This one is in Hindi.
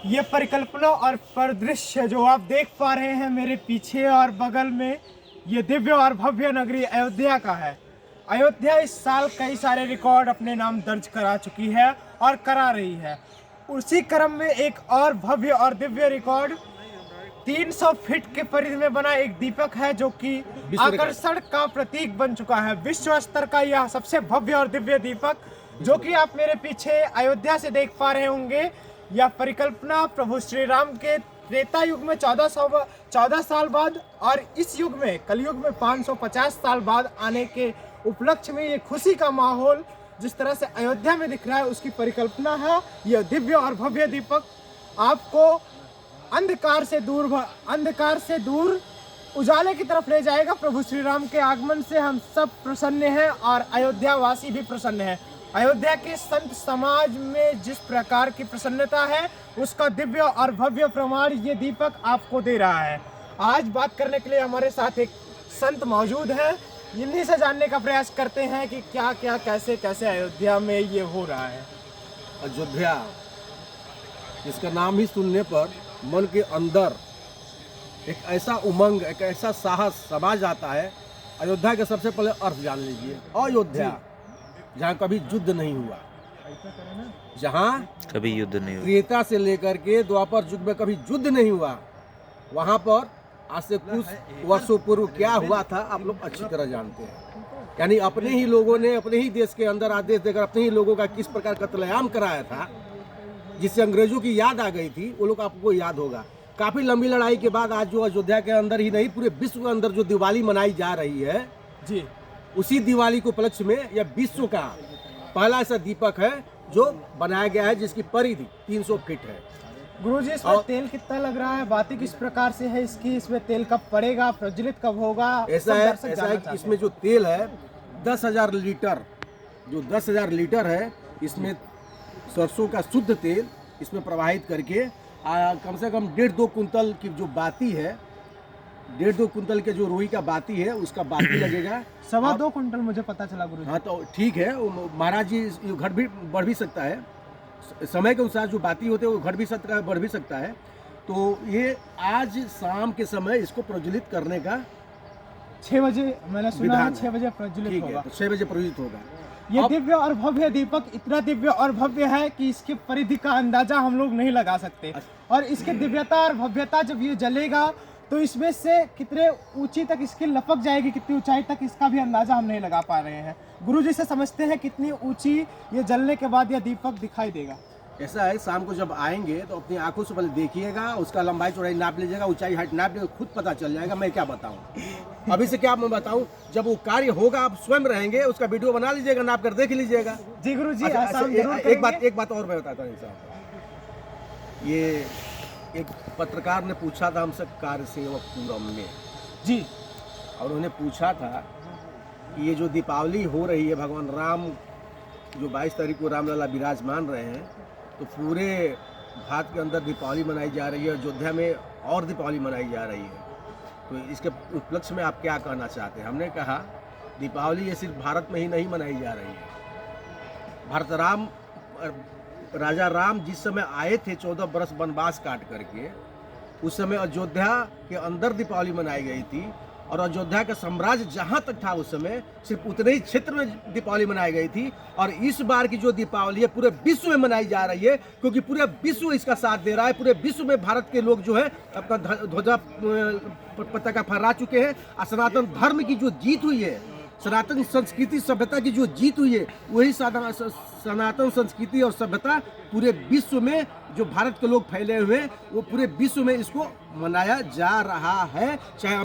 ये परिकल्पना और परिदृश्य जो आप देख पा रहे हैं मेरे पीछे और बगल में, ये दिव्य और भव्य नगरी अयोध्या का है। अयोध्या इस साल कई सारे रिकॉर्ड अपने नाम दर्ज करा चुकी है और करा रही है। उसी क्रम में एक और भव्य और दिव्य रिकॉर्ड 300 फीट के परिधि में बना एक दीपक है जो कि आकर्षण का प्रतीक बन चुका है। विश्व स्तर का यह सबसे भव्य और दिव्य दीपक जो कि आप मेरे पीछे अयोध्या से देख पा रहे होंगे, यह परिकल्पना प्रभु श्री राम के त्रेता युग में 14 साल बाद और इस युग में कलयुग में 550 साल बाद आने के उपलक्ष्य में ये खुशी का माहौल जिस तरह से अयोध्या में दिख रहा है उसकी परिकल्पना है। यह दिव्य और भव्य दीपक आपको अंधकार से दूर उजाले की तरफ ले जाएगा। प्रभु श्री राम के आगमन से हम सब प्रसन्न हैं और अयोध्या वासी भी प्रसन्न हैं। अयोध्या के संत समाज में जिस प्रकार की प्रसन्नता है उसका दिव्य और भव्य प्रमाण ये दीपक आपको दे रहा है। आज बात करने के लिए हमारे साथ एक संत मौजूद हैं, इन्हीं से जानने का प्रयास करते हैं कि क्या क्या कैसे कैसे अयोध्या में ये हो रहा है। अयोध्या, इसका नाम ही सुनने पर मन के अंदर एक ऐसा उमंग, एक ऐसा साहस समा जाता है। अयोध्या के सबसे पहले अर्थ जान लीजिए। अयोध्या जहाँ कभी युद्ध नहीं हुआ, जहाँ कभी युद्ध नहीं हुआ, त्रेता से लेकर के द्वापर युग में कभी युद्ध नहीं हुआ, वहाँ पर आज से कुछ वर्षों पूर्व क्या हुआ था आप लोग अच्छी तरह जानते हैं। यानी अपने ही लोगों ने अपने ही देश के अंदर आदेश देकर अपने ही लोगों का किस प्रकार कत्लेआम कराया था, जिससे अंग्रेजों की याद आ गई थी। वो लोग आपको याद होगा। काफ़ी लंबी लड़ाई के बाद आज जो अयोध्या के अंदर ही नहीं पूरे विश्व के अंदर जो दिवाली मनाई जा रही है जी, उसी दिवाली के उपलक्ष्य में यह विश्व का पहला ऐसा दीपक है जो बनाया गया है जिसकी परिधि 300 फीट है। गुरुजी इसमें तेल कितना लग रहा है, बातें किस प्रकार से है इसकी, इसमें तेल कब पड़ेगा, प्रज्वलित कब होगा? ऐसा है कि इसमें जो तेल है 10,000 लीटर, जो 10,000 लीटर है, इसमें सरसों का शुद्ध तेल इसमें प्रवाहित करके कम से कम 1.5-2 कुंतल की जो बाती है, 1.5-2 कुंतल के जो रोई का बाती है उसका बाती लगेगा। 2.25 कुंटल मुझे पता चला गुरुजी। हाँ तो ठीक है, महाराज जी घट भी बढ़ भी सकता है, समय के अनुसार जो बाती होते हैं वो घट भी सकता है, बढ़ भी सकता है। तो ये आज शाम के समय इसको प्रज्वलित करने का 6 बजे मैंने सुना है, 6 बजे प्रज्वलित होगा। तो 6 बजे प्रज्वलित होगा। ये दिव्य और भव्य दीपक इतना दिव्य और भव्य है कि इसके परिधि का अंदाजा हम लोग नहीं लगा सकते। और इसकी दिव्यता और भव्यता जब ये जलेगा तो इसमें से कितने ऊंची तक इसकी लपक जाएगी, कितनी ऊंचाई तक, इसका भी अंदाजा हम नहीं लगा पा रहे हैं। गुरुजी से समझते हैं कितनी ऊंची ये जलने के बाद यह दीपक दिखाई देगा। ऐसा है, शाम को जब आएंगे तो अपनी आंखों से पहले देखिएगा, उसका लंबाई चौड़ाई नाप लीजिएगा, ऊंचाई हाइट नाप लीजिएगा, खुद पता चल जाएगा। मैं क्या बताऊं अभी से, क्या मैं बताऊं, जब वो कार्य होगा आप स्वयं रहेंगे, उसका वीडियो बना लीजिएगा, नाप कर देख लीजिएगा। जी गुरुजी, एक बात और मैं बताता हूँ साहब। ये एक पत्रकार ने पूछा था हमसे कार्य सेवक पूरम में जी, और उन्हें पूछा था कि ये जो दीपावली हो रही है, भगवान राम जो 22 तारीख को रामलला विराजमान रहे हैं, तो पूरे भारत के अंदर दीपावली मनाई जा रही है, अयोध्या में और दीपावली मनाई जा रही है, तो इसके उपलक्ष्य में आप क्या कहना चाहते हैं? हमने कहा दीपावली ये सिर्फ भारत में ही नहीं मनाई जा रही है। राजा राम जिस समय आए थे 14 बरस वनवास काट करके, उस समय अयोध्या के अंदर दीपावली मनाई गई थी। और अयोध्या का साम्राज्य जहाँ तक था उस समय सिर्फ उतने ही क्षेत्र में दीपावली मनाई गई थी। और इस बार की जो दीपावली है पूरे विश्व में मनाई जा रही है, क्योंकि पूरे विश्व इसका साथ दे रहा है। पूरे विश्व में भारत के लोग जो है अपना ध्वजा पताका फहरा चुके हैं। और सनातन धर्म की जो जीत हुई है, सनातन संस्कृति सभ्यता की जो जीत हुई है, वही सनातन संस्कृति और सभ्यता पूरे विश्व में जो भारत के लोग फैले हुए हैं वो पूरे विश्व में इसको मनाया जा रहा है। चाहे